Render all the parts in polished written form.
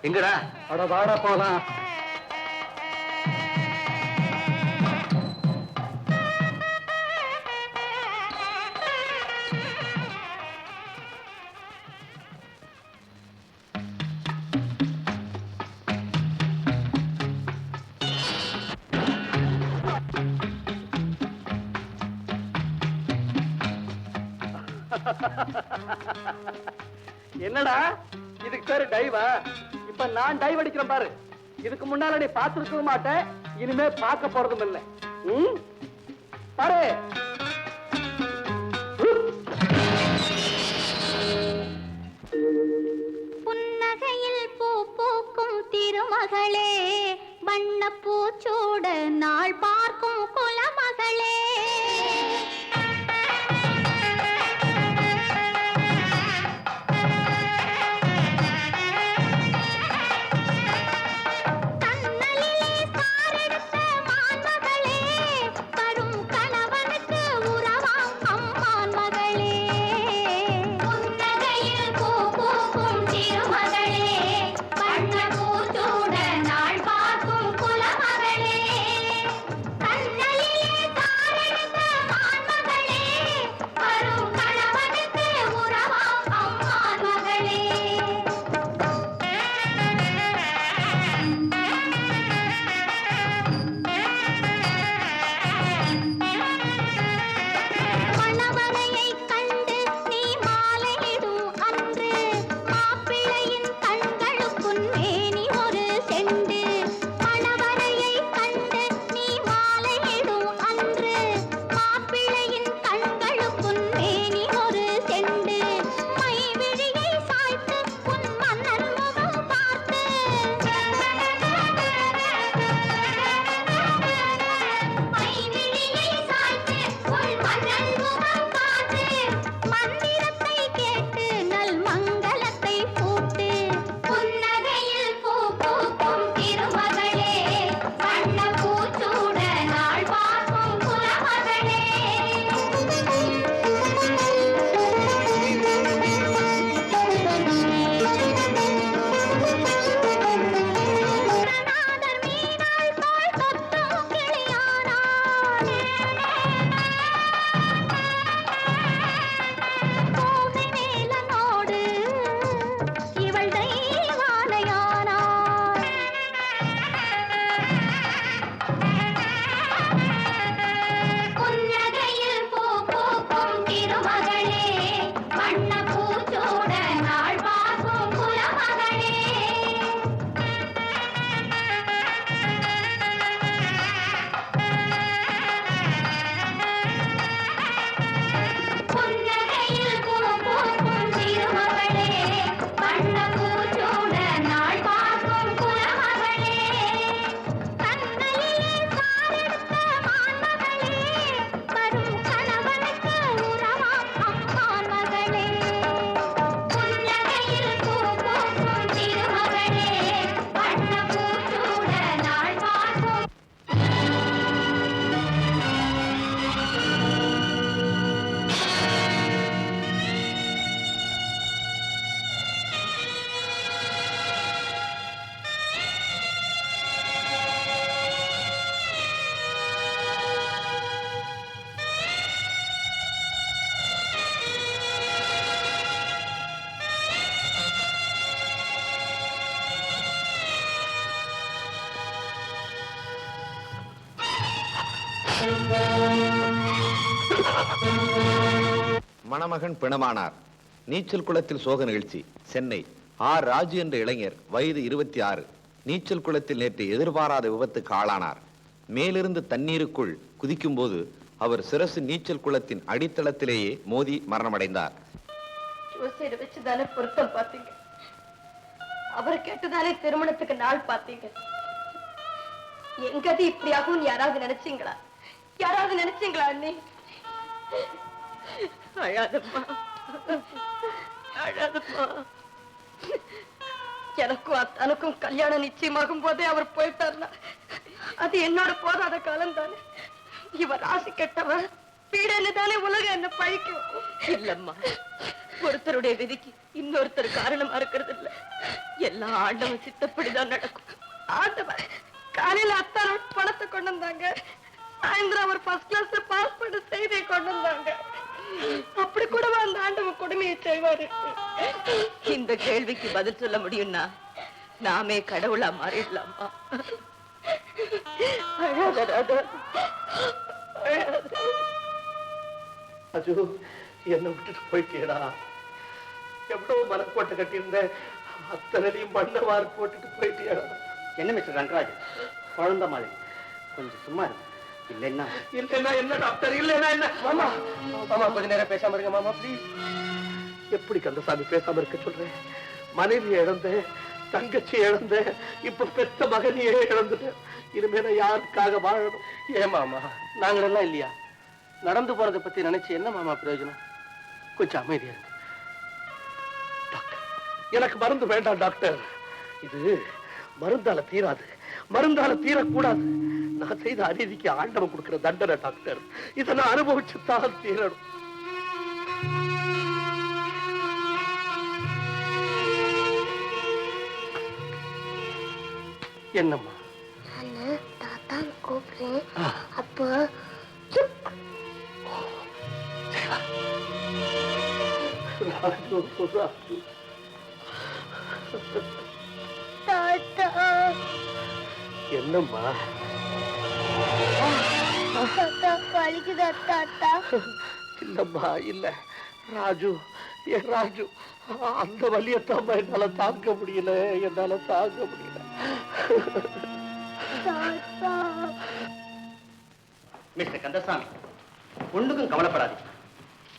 எங்கடா? அட வாடா போலாம். என்னடா இதுக்கு பேரு டைவா? இப்ப நான் டைவ் அடிக்கிறேன் பாரு. இதுக்கு முன்னால நீ பார்த்திருக்க மாட்டேன், இனிமே பார்க்க போறதும் இல்லை. பாரு. புன்னகையில் பூ பூக்கும் திருமகளே, வண்ண பூச்சூட நாள் பார்க்கும் குலமகளே. மணமகன் பிணமானார். நீச்சல் குளத்தில் சோக நிகழ்ச்சி. சென்னை. ஆர் ராஜு என்ற இளைஞர், வயது 26, நீச்சல் குளத்தில் நேற்று எதிர்பாராத விபத்துக்கு ஆளானார். மேலிருந்து தண்ணீருக்குள் குதிக்கும் போது அவர் சிரசு நீச்சல் குளத்தின் அடித்தளத்திலேயே மோதி மரணமடைந்தார். வச்சுதானே பொருத்தம் பார்த்தீங்க, அவர் கேட்டுதானே திருமணத்துக்கு நாள் பார்த்தீங்க. எங்கது இப்படியாகும் யாராவது நினைச்சீங்களா? யாராவது நினைச்சீங்களா? அண்ணி அழாதம்மா, அழாதம்மா. எனக்கும் அத்தனுக்கும் கல்யாணம் நிச்சயமாகும் போதே அவர் போயிட்டார்னா அது என்னோட போதாத காலம் தானே. இவர் ராசி கெட்டவன், பீடன்னு தானே உலகம் என்ன பழிக்கும். இல்லம்மா, ஒருத்தருடைய விதிக்கு இன்னொருத்தர் காரணமா இருக்கிறது இல்ல. எல்லாம் ஆண்டவன் சித்தப்படிதான் நடக்கும். ஆண்டவன் காலையில அத்தாரோட பணத்தை கொண்டு வந்தாங்க, சாயந்தரம் அவர் ஃபர்ஸ்ட் கிளாஸ்ல பாஸ் பண்ண செய்தியை கொண்டு வந்தாங்க. அப்படி கூட அந்த ஆண்டவன் கொடுமையை செய்வாரு. இந்த கேள்விக்கு பதில் சொல்ல முடியும்னா நாமே கடவுளா மாறிடலாமா? அஜு, என்ன விட்டுட்டு போயிட்டேடா. எவ்வளவு மனக்கோட்டை கட்டியிருந்த அத்தனையும் மண்ணவாறு போட்டுட்டு போயிட்டேடா. என்ன மிஸ்டர் ரங்கராஜ், குழந்தை மாதிரி கொஞ்சம் சும்மா இருக்கு. இல்லைன்னா என்ன டாக்டர், இல்லைன்னா என்ன? மாமா மாமா கொஞ்ச நேரம் பேசாம இருங்க மாமா ப்ளீஸ். எப்படி கந்தசாமி பேசாம இருக்க சொல்றேன்? மனைவி இழந்தேன், தங்கச்சி இழந்தேன், இப்ப பெத்த மகனியே இழந்துட்டேன். இனிமேல யாருக்காக வாழணும்? ஏன் மாமா, நாங்களெல்லாம் இல்லையா? நடந்து போறதை பத்தி நினைச்சு என்ன மாமா பிரயோஜனம்? கொஞ்சம் அமைதியா இருக்கு. டாக்டர், எனக்கு மருந்து வேண்டாம் டாக்டர். இது மருந்தால தீராது, மருந்தால தீரக்கூடாது. நான் செய்த அநீதிக்கு ஆண்டவன் கொடுக்கிற தண்டனை டாக்டர். இதை நான் அனுபவிச்சுத்தான் தீரணும். என்னம்மா? தாத்தா கூப்பிடுறேன். அப்போ தாத்தா என்னம்மா? தாத்தா வலிக்குதா தாத்தா? இல்லம்மா, இல்ல. ராஜு, ஏ ராஜு, அந்த வலியத்தாம்மா என்னால தாங்க முடியல, என்னால தாங்க முடியல. தாத்தா மிஸ்டர் கந்தசாமி, ஒண்ணுக்கும் கவலைப்படாது.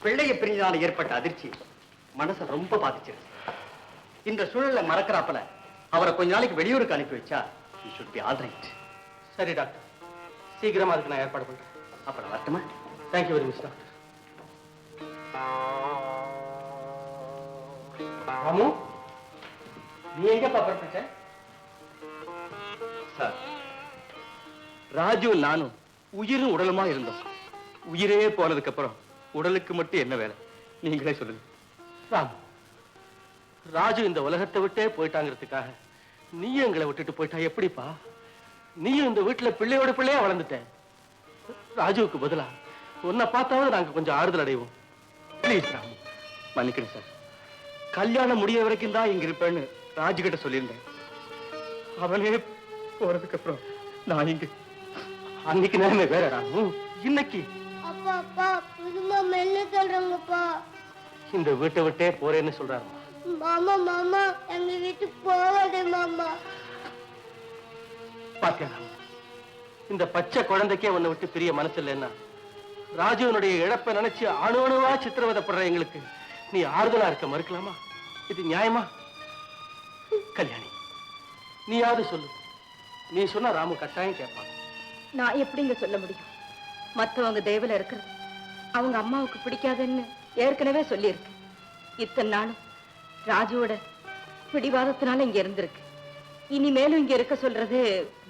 பிள்ளையை பிரிஞ்சதால ஏற்பட்ட அதிர்ச்சி மனசை ரொம்ப பாதிச்சிருச்சு. இந்த சூழலை மறக்கிறாப்பல அவரை கொஞ்ச நாளைக்கு வெளியூருக்கு அனுப்பி வச்சா you should be all right. சரி டாக்டர், சீக்கிரமா அதுக்கு நான் ஏற்பாடு பண்றேன். அப்புறம் வரட்டுமா? Thank you very much doctor. Ramu, நீ எங்கப்பா புறப்பட்ட? சார், ராஜு நானும் உயிரும் உடலுமா இருந்தோம். உயிரே போனதுக்கு அப்புறம் உடலுக்கு மட்டும் என்ன வேலை நீங்களே சொல்லுங்க. ராம், ராஜு இந்த உலகத்தை விட்டே போயிட்டாங்கிறதுக்காக நீயும் எங்களை விட்டுட்டு போயிட்டா எப்படிப்பா? நீயும் இந்த வீட்டுல பிள்ளையோட பிள்ளையா வளர்ந்துட்ட. ராஜுவுக்கு பதிலா உன்னை பார்த்தாவது நாங்க கொஞ்சம் ஆறுதல் அடைவோம். ப்ளீஸ் ராமு. மன்னிக்கணும் சார், கல்யாணம் முடிய வரைக்கும் தான் இங்க இருப்பேன்னு ராஜு கிட்ட சொல்லியிருந்தேன். அவனே போறதுக்கு அப்புறம் நான் இங்க. அன்னைக்கு நேரமே வேற ராமு, இன்னைக்கு அப்பா அப்பா புதுமா மெல்ல சொல்றாங்கப்பா. இந்த வீட்டை விட்டே போறேன்னு சொல்றாரு. மாமா மாமா எங்க வீட்டுக்கு போவாதே மாமா. பாத்தியா ராமு, இந்த பச்சை குழந்தைக்கே உன்னை விட்டு பிரிய மனசு இல்லைன்னா ராஜுவனுடைய இழப்பை நினைச்சு அணுவணுவா சித்திரவதைப்படுற எங்களுக்கு நீ ஆறுதலா இருக்க மறுக்கலாமா? இது நியாயமா? கல்யாணி, நீயாவது சொல்லு. நீ சொன்னா ராமு கட்டாயம் கேட்பான். நான் எப்படிங்க சொல்ல முடியும்? மத்தவங்க தேவல இருக்கிறது அவங்க அம்மாவுக்கு பிடிக்காதுன்னு ஏற்கனவே சொல்லியிருக்கு. இத்தனை நாளும் ராஜுவோட பிடிவாதத்தினால இங்க இருந்திருக்கு. இனிமேலும் இங்க இருக்க சொல்றது.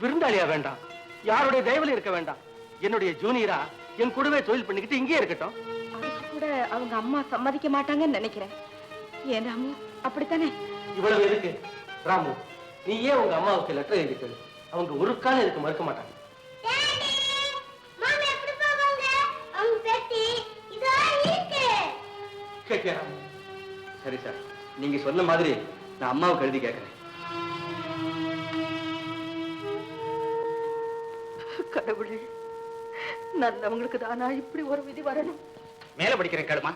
விருந்தாளியா வேண்டாம், யாருடைய தயவுல இருக்க வேண்டாம். என்னுடைய ஜூனியரா என் கூடவே தொழில் பண்ணிக்கிட்டு இங்கே இருக்கட்டும். அதுக்கு கூட அவங்க அம்மா சம்மதிக்க மாட்டாங்கன்னு நினைக்கிறேன். ஏன் ராமு, அப்படித்தானே? இவ்வளவு இருக்கு ராமு, நீ ஏன் உங்க அம்மாவுக்கு லெட்டர் எழுதிட்டு அவங்க ஒரு காலம் இதுக்கு மறுக்க மாட்டாங்க. மாமா எப்படி போவாங்க? அவங்க பெட்டி இதோ இருக்கு. கேட்கியா ராமு? சரி சார், நீங்க சொன்ன மாதிரி நான் அம்மாவுக்கு எழுதி கேட்கிறேன். கடவுளே, நல்லவங்களுக்கு தானா இப்படி ஒரு விதி வரணும்? மேல படிக்கிறேன் கேளுமா.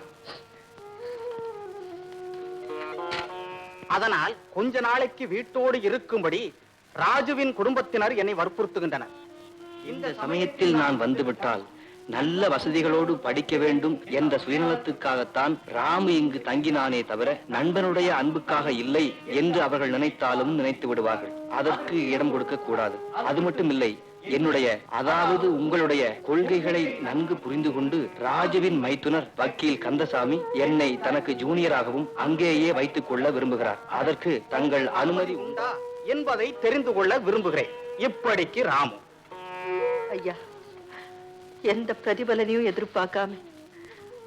அதனால் கொஞ்ச நாளைக்கு வீட்டோடு இருக்கும்படி ராஜுவின் குடும்பத்தினர் என்னை வற்புறுத்துகின்றனர். இந்த சமயத்தில் நான் வந்துவிட்டால் நல்ல வசதிகளோடு படிக்க வேண்டும் என்ற சுயநலத்துக்காகத்தான் ராமு இங்கு தங்கினானே தவிர நண்பனுடைய அன்புக்காக இல்லை என்று அவர்கள் நினைத்தாலும் நினைத்து விடுவார்கள். அதற்கு இடம் கொடுக்க கூடாது. அது மட்டும் இல்லை, என்னுடைய அதாவது உங்களுடைய கொள்கைகளை நன்கு புரிந்து கொண்டு ராஜுவின் மைத்துனர் வக்கீல் கந்தசாமி என்னை தனக்கு ஜூனியராகவும் அங்கேயே வைத்துக் கொள்ள விரும்புகிறார். அதற்கு தங்கள் அனுமதி உண்டா என்பதை தெரிந்து கொள்ள விரும்புகிறேன். இப்படிக்கு ராமு. ஐயா, எந்த பிரதிபலனையும் எதிர்பார்க்காம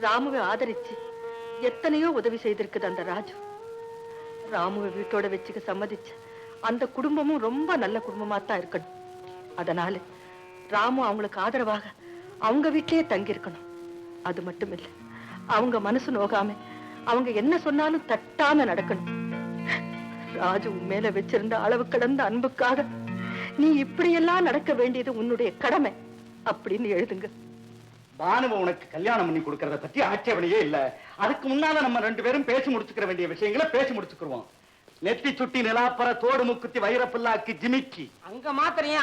ராமுவை ஆதரிச்சு எத்தனையோ உதவி செய்திருக்குது அந்த ராஜு. ராமுவை வீட்டோட வச்சுக்க சம்மதிச்சு அந்த குடும்பமும் ரொம்ப நல்ல குடும்பமா தான் இருக்கணும். அதனால ராமு அவங்களுக்கு ஆதரவாக அவங்க வீட்டிலேயே தங்கி இருக்கணும். அது மட்டும் இல்லை, அவங்க மனசு நோகாம அவங்க என்ன சொன்னாலும் தட்டாம நடக்கணும். ராஜு மேல வச்சிருந்த அளவு கடந்த அன்புக்காக நீ இப்படியெல்லாம் நடக்க வேண்டியது உன்னுடைய கடமை அப்படின்னு எழுதுங்க. பானுவை உனக்கு கல்யாணம் பண்ணி கொடுக்கறத பத்தி ஆட்சேபனையே இல்ல. அதுக்கு முன்னால நம்ம 2 பேரும் பேசி முடிச்சுக்கிற வேண்டிய விஷயங்களை பேசி முடிச்சுக்குருவோம். நெத்தி சுட்டி நிலாப்பற தோடு முக்குத்தி வைரப்புல்லாக்கி ஜிமிக்கி அங்க மாத்திரையும்